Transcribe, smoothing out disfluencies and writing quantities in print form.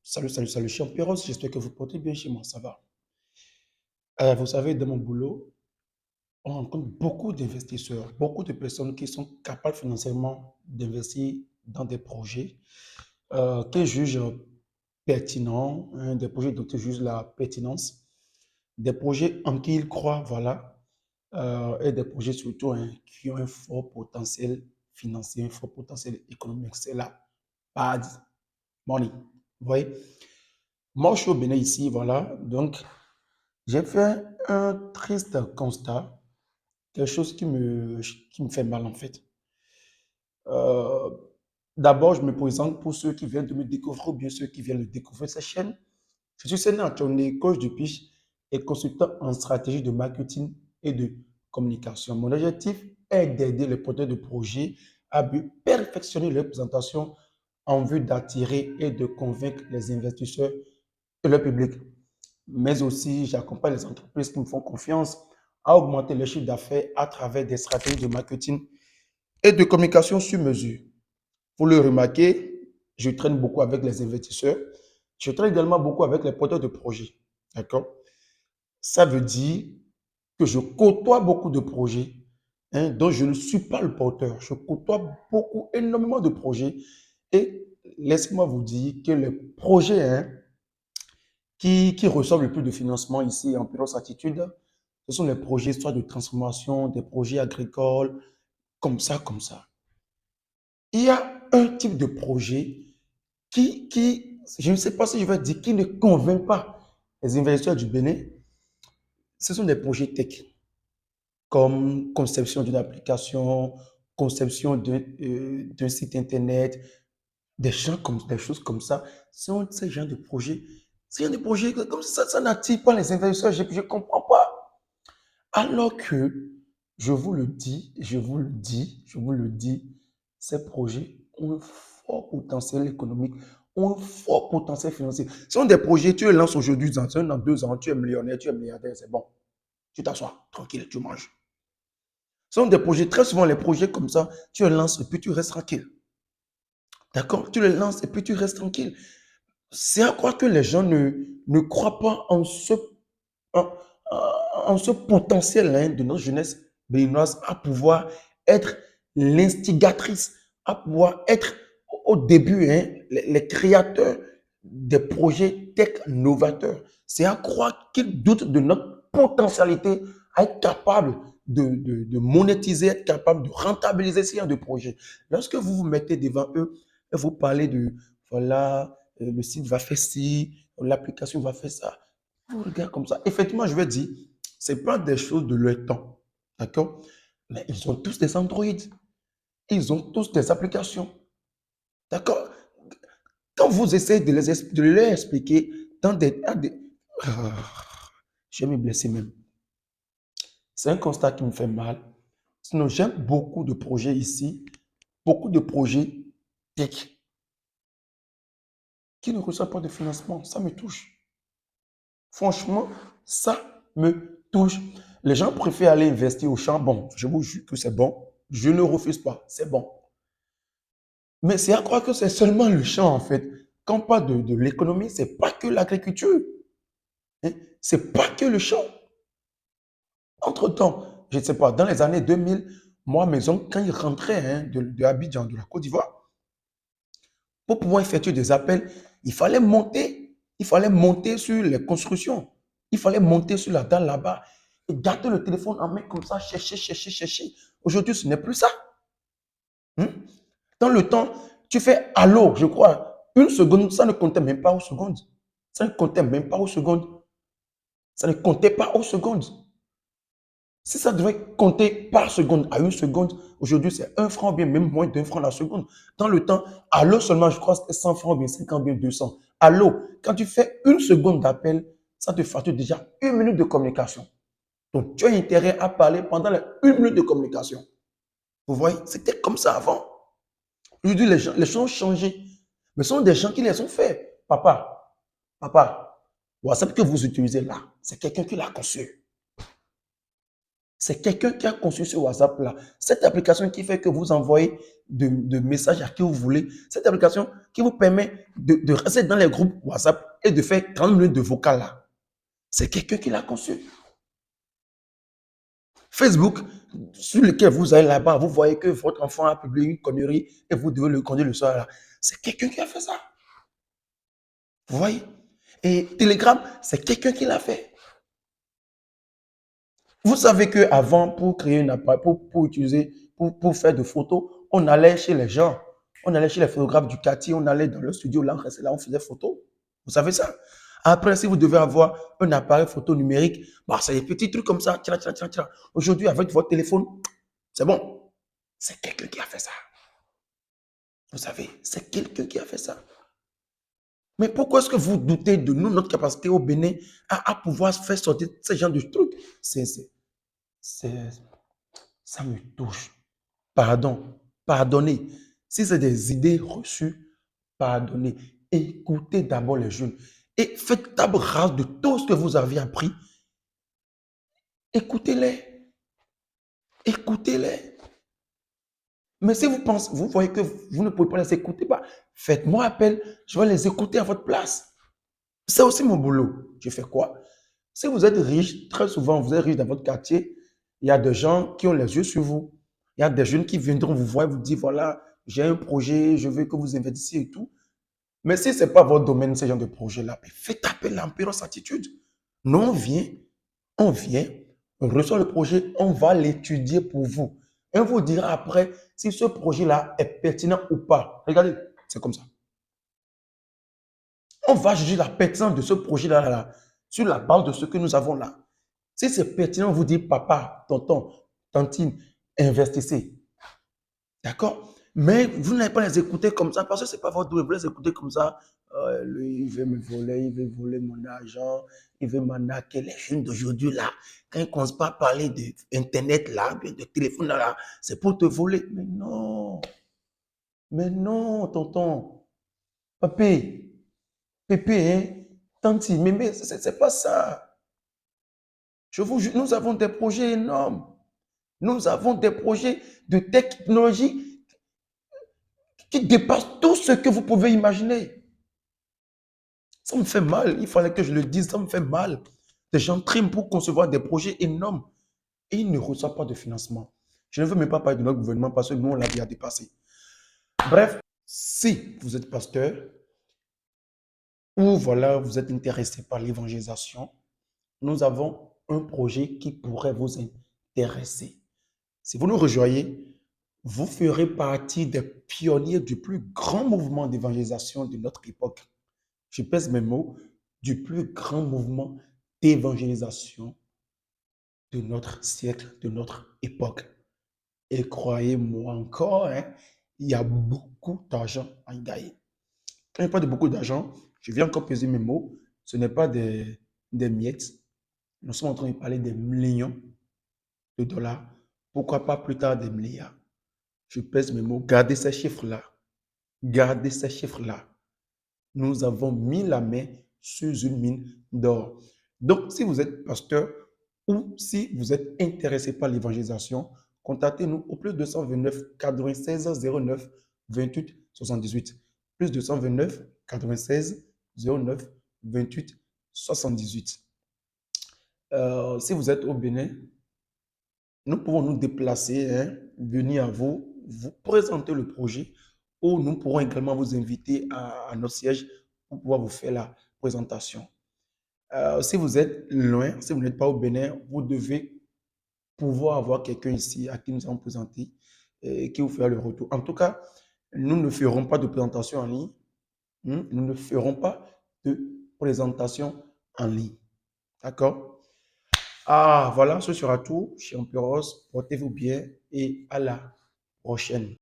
Salut, champion. J'espère que vous portez bien chez moi, ça va. Vous savez, dans mon boulot, on rencontre beaucoup d'investisseurs, beaucoup de personnes qui sont capables financièrement d'investir dans des projets qu'ils jugent pertinents, hein, des projets dont ils jugent la pertinence, des projets en qui ils croient, voilà, et des projets surtout hein, qui ont un fort potentiel financier, un fort potentiel économique. C'est la base money. Vous voyez? Moi, je suis au Bénin ici, voilà. Donc, j'ai fait un triste constat, quelque chose qui me fait mal en fait. Euh, D'abord, je me présente pour ceux qui viennent de me découvrir ou bien ceux qui viennent de découvrir cette chaîne. Je suis Séné Anthony, coach de pitch et consultant en stratégie de marketing et de communication. Mon objectif est d'aider les porteurs de projets à perfectionner leur présentation en vue d'attirer et de convaincre les investisseurs et le public. Mais aussi, j'accompagne les entreprises qui me font confiance à augmenter leur chiffre d'affaires à travers des stratégies de marketing et de communication sur mesure. Vous le remarquez, je traîne beaucoup avec les investisseurs. Je traîne également beaucoup avec les porteurs de projets. D'accord? Ça veut dire que je côtoie beaucoup de projets hein, dont je ne suis pas le porteur. Je côtoie beaucoup, énormément de projets. Et laissez-moi vous dire que les projets hein, qui reçoivent le plus de financement ici en Pyros Attitude, ce sont les projets soit de transformation, des projets agricoles, comme ça, comme ça. Il y a un type de projet je ne sais pas si je vais dire, qui ne convainc pas les investisseurs du Bénin. Ce sont des projets tech, comme conception d'une application, conception d'un site internet, des choses comme ça. Ce sont ces genres de projets. Ces genres de projets comme ça n'attire pas les investisseurs. Je ne comprends pas. Alors que, je vous le dis, je vous le dis, ces projets ont un fort potentiel économique, ont un fort potentiel financier. Ce sont des projets, tu les lances aujourd'hui, dans un an, 2 ans, tu es millionnaire, tu es milliardaire, c'est bon. Tu t'assois, tranquille, tu manges. Ce sont des projets, très souvent les projets comme ça, tu les lances et puis tu restes tranquille. D'accord? Tu les lances et puis tu restes tranquille. C'est à quoi que les gens ne croient pas en, en ce potentiel hein, de notre jeunesse béninoise à pouvoir être l'instigatrice, à pouvoir être au début hein, les créateurs des projets tech novateurs. C'est à croire qu'ils doutent de notre potentialité à être capable de monétiser, être capable de rentabiliser ce genre de projet. Lorsque vous vous mettez devant eux et vous parlez de, voilà, le site va faire ci, l'application va faire ça, vous regardez comme ça. Effectivement, je vais dire, ce n'est pas des choses de leur temps. D'accord? Mais ils ont tous des Android. Ils ont tous des applications. D'accord? Quand vous essayez de leur expliquer dans ah, je vais me blesser même. C'est un constat qui me fait mal. Sinon, j'aime beaucoup de projets ici, beaucoup de projets tech qui ne reçoivent pas de financement. Ça me touche. Franchement, ça me touche. Les gens préfèrent aller investir au champ. Bon, je vous jure que c'est bon. Je ne refuse pas. C'est bon. Mais c'est à croire que c'est seulement le champ, en fait. Quand on parle de l'économie, ce n'est pas que l'agriculture. Hein. Ce n'est pas que le champ. Entre-temps, je ne sais pas, dans les années 2000, moi, mes oncles, quand ils rentraient hein, de Abidjan, de la Côte d'Ivoire, pour pouvoir effectuer des appels, il fallait monter sur les constructions. Il fallait monter sur la dalle là-bas et garder le téléphone en main comme ça, chercher. Aujourd'hui, ce n'est plus ça. Hmm? Dans le temps, tu fais allô, je crois, une seconde, ça ne comptait même pas aux secondes. Ça ne comptait même pas aux secondes. Ça ne comptait pas aux secondes. Si ça devait compter par seconde à une seconde, aujourd'hui c'est 1 franc, bien même moins d'1 franc la seconde. Dans le temps, allô seulement, je crois, c'était 100 francs, bien 50, bien 200. Allô, quand tu fais une seconde d'appel, ça te facture déjà 1 minute de communication. Donc, tu as intérêt à parler pendant les 1 minute de communication. Vous voyez, c'était comme ça avant. Aujourd'hui, les gens ont changé. Mais ce sont des gens qui les ont fait. Papa, WhatsApp que vous utilisez là, c'est quelqu'un qui l'a conçu. C'est quelqu'un qui a conçu ce WhatsApp-là. Cette application qui fait que vous envoyez de messages à qui vous voulez. Cette application qui vous permet de rester dans les groupes WhatsApp et de faire 30 minutes de vocal là. C'est quelqu'un qui l'a conçu. Facebook, sur lequel vous allez là-bas, vous voyez que votre enfant a publié une connerie et vous devez le conduire le soir là. C'est quelqu'un qui a fait ça. Vous voyez? Et Telegram, c'est quelqu'un qui l'a fait. Vous savez qu'avant, pour créer une appareil, pour utiliser, pour faire des photos, on allait chez les gens. On allait chez les photographes du quartier, on allait dans le studio, là, on faisait photos. Vous savez ça? Après, si vous devez avoir un appareil photo numérique, bah, c'est des petits trucs comme ça. Tiens, tiens, tiens, tiens. Aujourd'hui, avec votre téléphone, c'est bon. C'est quelqu'un qui a fait ça. Vous savez, c'est quelqu'un qui a fait ça. Mais pourquoi est-ce que vous doutez de nous, notre capacité au Bénin à pouvoir faire sortir ce genre de trucs? C'est, ça me touche. Pardon, pardonnez. Si c'est des idées reçues, pardonnez. Écoutez d'abord les jeunes et faites table rase de tout ce que vous avez appris. Écoutez-les. Écoutez-les. Mais si vous pensez, vous voyez que vous ne pouvez pas les écouter, bah, faites-moi appel. Je vais les écouter à votre place. C'est aussi mon boulot. Je fais quoi? Si vous êtes riche, très souvent, vous êtes riche dans votre quartier, il y a des gens qui ont les yeux sur vous. Il y a des jeunes qui viendront vous voir et vous dire, voilà, j'ai un projet, je veux que vous investissiez et tout. Mais si ce n'est pas votre domaine, ce genre de projet-là, faites appel à Emperor Attitude. Nous, on vient, on reçoit le projet, on va l'étudier pour vous. Et on vous dira après si ce projet-là est pertinent ou pas. Regardez, c'est comme ça. On va juger la pertinence de ce projet-là là, sur la base de ce que nous avons là. Si c'est pertinent, on vous dit papa, tonton, tantine, investissez. D'accord? Mais vous n'allez pas les écouter comme ça parce que ce n'est pas votre doigt. Vous les écoutez comme ça. Lui, il veut me voler, il veut voler mon argent, il veut m'arnaquer. Les jeunes d'aujourd'hui là, quand ils ne commencent pas à parler d'Internet là, de téléphone là, c'est pour te voler. Mais non, tonton, papé, pépé, hein, tanti, mais ce n'est pas ça. Je vous jure, nous avons des projets énormes. Nous avons des projets de technologie qui dépassent tout ce que vous pouvez imaginer. Ça me fait mal. Il fallait que je le dise. Ça me fait mal. Des gens triment pour concevoir des projets énormes et ils ne reçoivent pas de financement. Je ne veux même pas parler de notre gouvernement parce que nous, on l'a déjà dépassé. Bref, si vous êtes pasteur ou voilà, vous êtes intéressé par l'évangélisation, nous avons un projet qui pourrait vous intéresser. Si vous nous rejoignez, vous ferez partie des pionniers du plus grand mouvement d'évangélisation de notre époque. Je pèse mes mots, du plus grand mouvement d'évangélisation de notre siècle, de notre époque. Et croyez-moi encore, hein, il y a beaucoup d'argent à y gagner. Quand il parle de beaucoup d'argent, je viens encore peser mes mots, ce n'est pas des miettes. Nous sommes en train de parler des millions de dollars. Pourquoi pas plus tard des milliards? Je pèse mes mots. Gardez ces chiffres-là. Gardez ces chiffres-là. Nous avons mis la main sur une mine d'or. Donc, si vous êtes pasteur ou si vous êtes intéressé par l'évangélisation, contactez-nous au plus 229 96 09 28 78. Plus 229 96 09 28 78. Si vous êtes au Bénin, nous pouvons nous déplacer, hein, venir à vous, vous présenter le projet ou nous pourrons également vous inviter à notre siège pour pouvoir vous faire la présentation. Si vous êtes loin, si vous n'êtes pas au Bénin, vous devez pouvoir avoir quelqu'un ici à qui nous allons présenter et qui vous fera le retour. En tout cas, nous ne ferons pas de présentation en ligne. Nous ne ferons pas de présentation en ligne. D'accord? Ah, voilà, ce sera tout. Chez Emperos, portez-vous bien et à la prochaine.